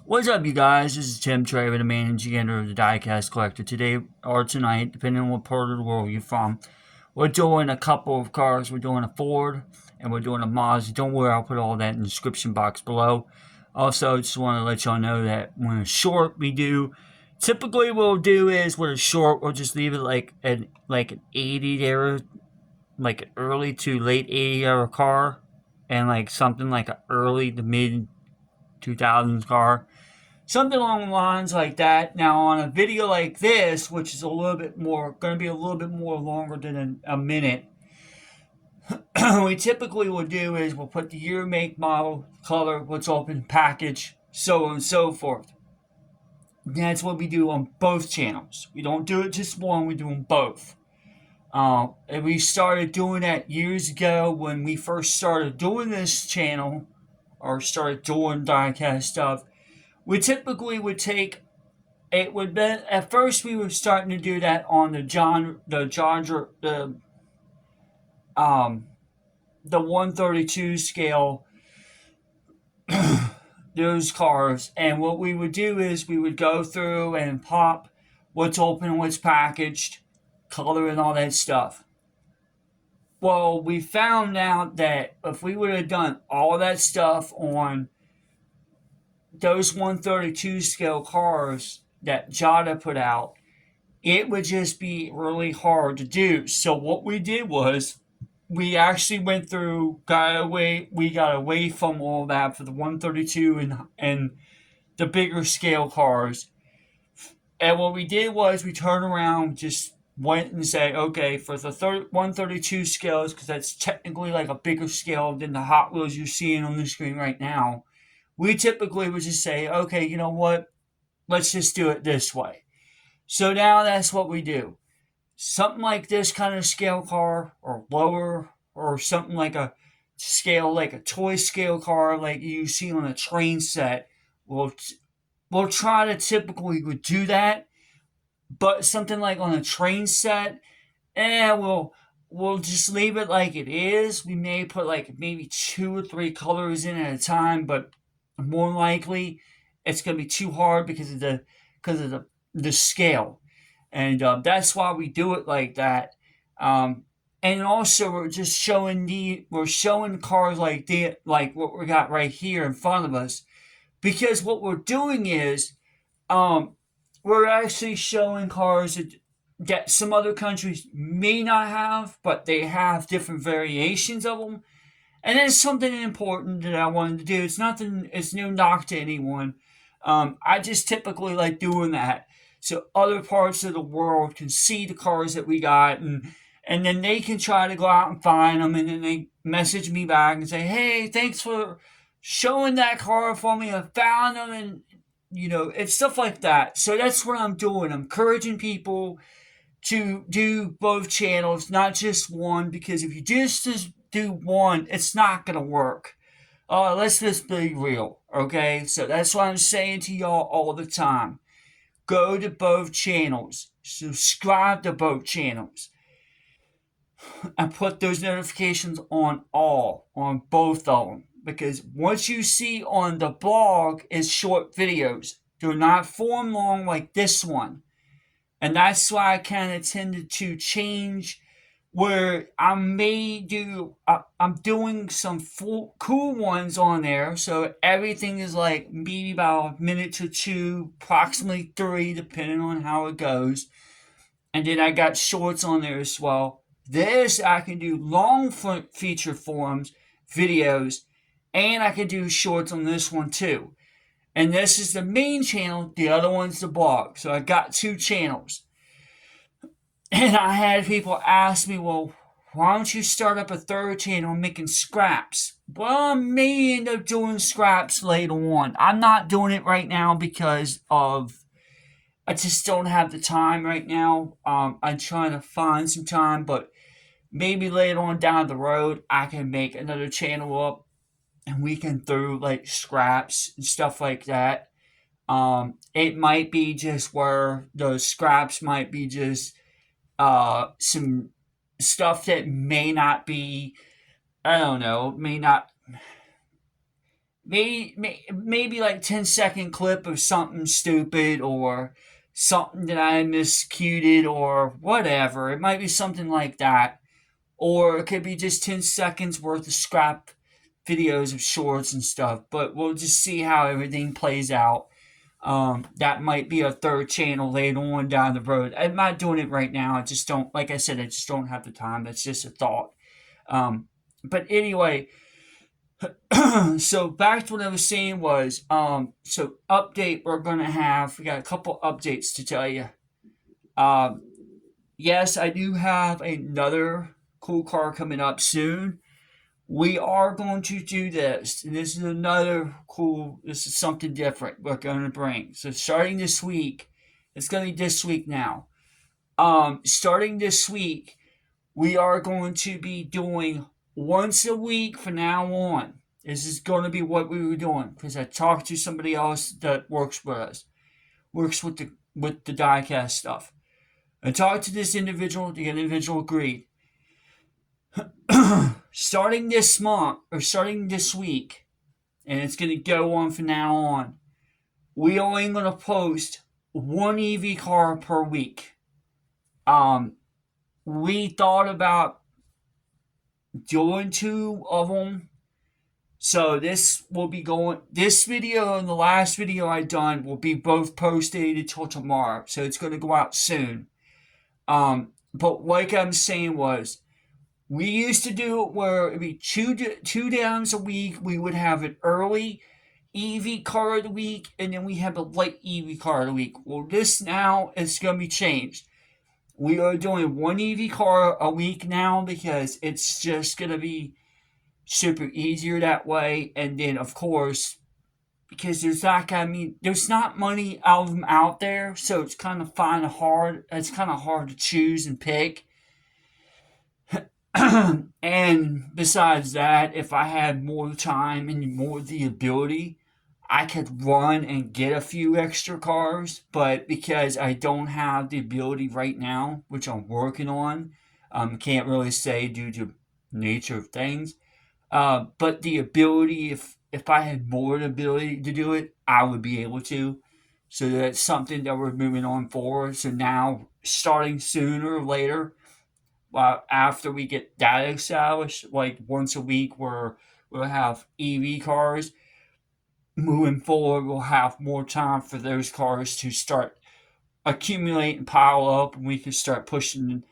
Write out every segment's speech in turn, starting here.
What's up, you guys? This is Tim Trey, the managing editor of the Diecast Collector. Today or tonight, depending on what part of the world you're from, we're doing a couple of cars. We're doing a Ford and we're doing a Mazda. Don't worry, I'll put all that in the description box below. Also, just want to let y'all know that when it's short, typically what we'll do is when it's short, we'll just leave it like an 80 era, like an early to late 80 era car, and like something like an early to mid 2000s car. Something along the lines like that. Now, on a video like this, which is going to be a little bit more longer than a minute, we typically will do is we'll put the year, make, model, color, what's open, package, so on and so forth. That's what we do on both channels. We don't do it just one, we do them both. And we started doing that years ago when we first started doing this channel, or started doing diecast stuff. We typically would take it would be at first we were starting to do that on the 132 scale, those cars. And what we would do is we would go through and pop what's open, what's packaged, color, and all that stuff. Well, we found out that if we would have done all that stuff on those 132 scale cars that Jada put out, it would just be really hard to do. So what we did was we actually went through, we got away from all that for the 132 and the bigger scale cars. And what we did was we turned around, just went and say, okay, for the 132 scales, because that's technically like a bigger scale than the Hot Wheels you're seeing on the screen right now, we typically would just say, okay, you know what? Let's just do it this way. So now that's what we do. Something like this kind of scale car, or lower, or something like a scale, like a toy scale car, like you see on a train set. We'll try to typically would do that, but something like on a train set, we'll just leave it like it is. We may put like maybe 2 or 3 colors in at a time, but more likely it's going to be too hard because of the scale, and that's why we do it like that. And also we're showing cars like what we got right here in front of us, because what we're doing is we're actually showing cars that some other countries may not have, but they have different variations of them. And then something important that I wanted to do. It's no knock to anyone. I just typically like doing that so other parts of the world can see the cars that we got, and then they can try to go out and find them, and then they message me back and say, hey, thanks for showing that car for me. I found them, and it's stuff like that. So that's what I'm doing. I'm encouraging people to do both channels, not just one, because if you just do one, it's not going to work. Let's just be real, okay? So that's what I'm saying to y'all all the time. Go to both channels, subscribe to both channels, and put those notifications on both of them. Because once you see on the blog is short videos, they're not form long like this one. And that's why I kind of tended to change where I'm doing some cool ones on there. So everything is like maybe about a minute to two, approximately 3, depending on how it goes. And then I got shorts on there as well. This, I can do long feature forms, videos, and I can do shorts on this one too. And this is the main channel, the other one's the blog. So I got 2 channels. And I had people ask me, well, why don't you start up a 3rd channel making scraps? Well, I may end up doing scraps later on. I'm not doing it right now because I just don't have the time right now. I'm trying to find some time, but maybe later on down the road, I can make another channel up and we can throw like scraps and stuff like that. It might be just where those scraps might be just some stuff that may not be, I don't know, maybe like 10-second clip of something stupid or something that I miscued or whatever. It might be something like that. Or it could be just 10 seconds worth of scrap videos of shorts and stuff. But we'll just see how everything plays out. That might be a third channel later on down the road. I'm not doing it right now. I just don't, like I said, I just don't have the time. That's just a thought. But anyway, so back to what I was saying was, so update we're gonna have. We got a couple updates to tell you. Um, yes, I do have another cool car coming up soon. We are going to do this. And this is another cool. This is something different we're going to bring. So starting this week, it's going to be this week now. Starting this week, we are going to be doing once a week from now on. This is going to be what we were doing because I talked to somebody else that works with us, works with the diecast stuff. I talked to this individual. The individual agreed. Starting this month or starting this week, and it's going to go on from now on, we are only going to post one EV car per week. We thought about doing two of them. So this will be going. This video and the last video I done will be both posted until tomorrow. So it's going to go out soon. But like I'm saying was, we used to do it where it'd be two downs a week. We would have an early EV car of the week, and then we have a late EV car of the week. Well, this now is going to be changed. We are doing one EV car a week now because it's just going to be super easier that way. And then, of course, because there's not money of them out there, so it's kind of hard. It's kind of hard to choose and pick. And besides that, if I had more time and more the ability, I could run and get a few extra cars. But because I don't have the ability right now, which I'm working on, can't really say due to nature of things. But the ability, if I had more ability to do it, I would be able to. So that's something that we're moving on forward. So now, starting sooner or later, after we get that established, like once a week, where we'll have EV cars. Moving forward, we'll have more time for those cars to start accumulate and pile up, and we can start pushing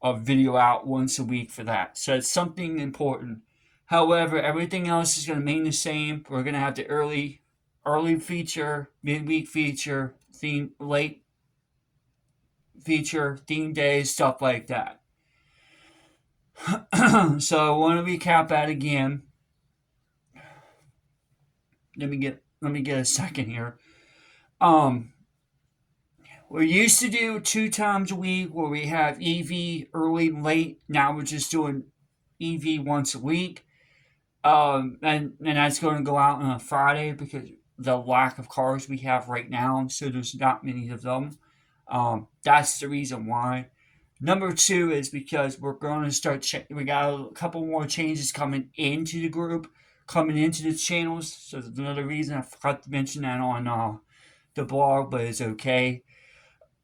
a video out once a week for that. So it's something important. However, everything else is going to remain the same. We're going to have the early feature, midweek feature, late feature, theme days, stuff like that. So I want to recap that again. Let me get a second here. We used to do 2 times a week where we have EV early and late. Now we're just doing EV once a week. And that's going to go out on a Friday because the lack of cars we have right now, so there's not many of them. That's the reason why. Number two is because we're going to start. We got a couple more changes coming into the group, coming into the channels. So there's another reason I forgot to mention that on the blog, but it's okay.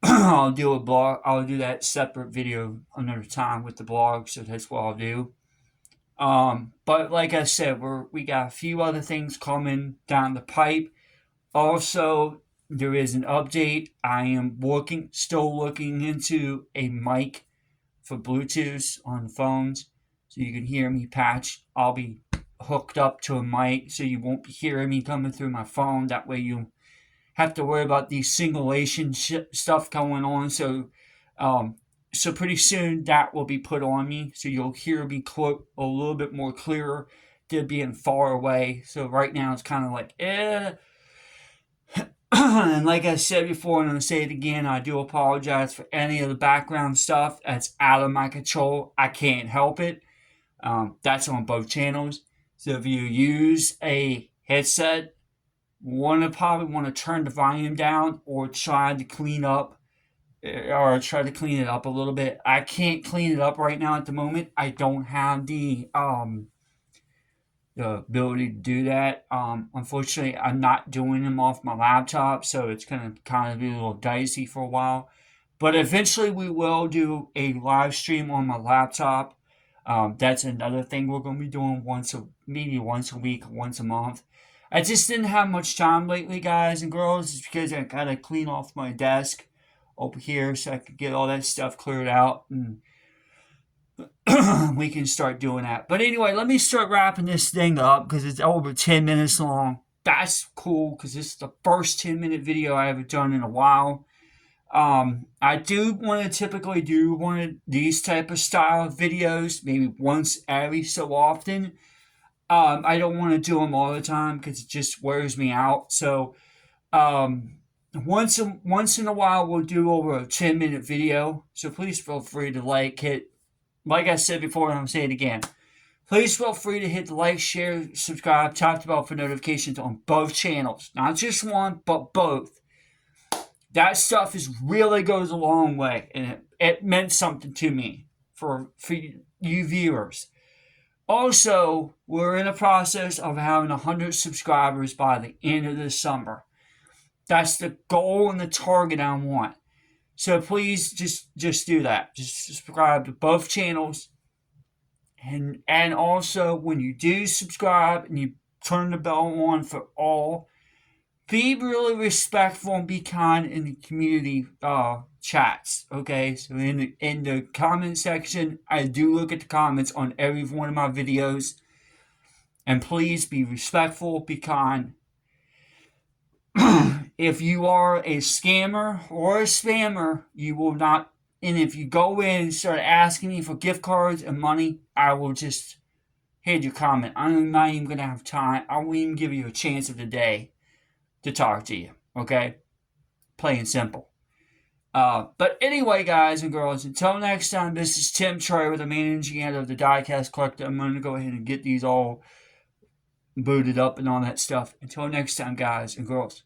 I'll do a blog. I'll do that separate video another time with the blog. So that's what I'll do. But like I said, we got a few other things coming down the pipe. Also, there is an update. I am still looking into a mic for Bluetooth on phones, so you can hear me patch. I'll be hooked up to a mic, so you won't be hearing me coming through my phone. That way, you have to worry about the singulation stuff going on. So pretty soon that will be put on me, so you'll hear me a little bit more clearer than being far away. So right now it's kind of like And like I said before, and I'm going to say it again, I do apologize for any of the background stuff that's out of my control. I can't help it. That's on both channels. So if you use a headset, probably want to turn the volume down or try to clean it up a little bit. I can't clean it up right now at the moment. I don't have the the ability to do that. Unfortunately, I'm not doing them off my laptop, so it's going to kind of be a little dicey for a while. But eventually, we will do a live stream on my laptop. That's another thing we're going to be doing maybe once a week, once a month. I just didn't have much time lately, guys and girls. It's because I gotta clean off my desk over here so I could get all that stuff cleared out, and we can start doing that. But anyway, let me start wrapping this thing up because it's over 10 minutes long. That's cool because this is the first 10-minute video I ever done in a while. I do want to typically do one of these type of style videos, maybe once every so often. I don't want to do them all the time because it just wears me out. So um, once in a while, we'll do over a 10-minute video. So please feel free to like I said before, and I'm saying it again. Please feel free to hit the like, share, subscribe, tap the bell for notifications on both channels. Not just one, but both. That stuff really goes a long way, and it meant something to me for you viewers. Also, we're in the process of having 100 subscribers by the end of the summer. That's the goal and the target I want. So please just do that. Just subscribe to both channels. And also, when you do subscribe and you turn the bell on for all, be really respectful and be kind in the community chats. Okay, so in the comment section, I do look at the comments on every one of my videos, and please be respectful, be kind. If you are a scammer or a spammer, you will not. And if you go in and start asking me for gift cards and money, I will just hit your comment. I'm not even gonna have time. I won't even give you a chance of the day to talk to you. Okay, plain and simple. But anyway, guys and girls, until next time, this is Tim Chery, the managing editor of the Diecast Collector. I'm going to go ahead and get these all booted up and all that stuff. Until next time, guys and girls,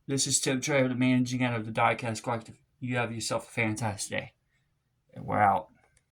this is Tim Chery, the managing editor of the Diecast Collector. You have yourself a fantastic day. And we're out.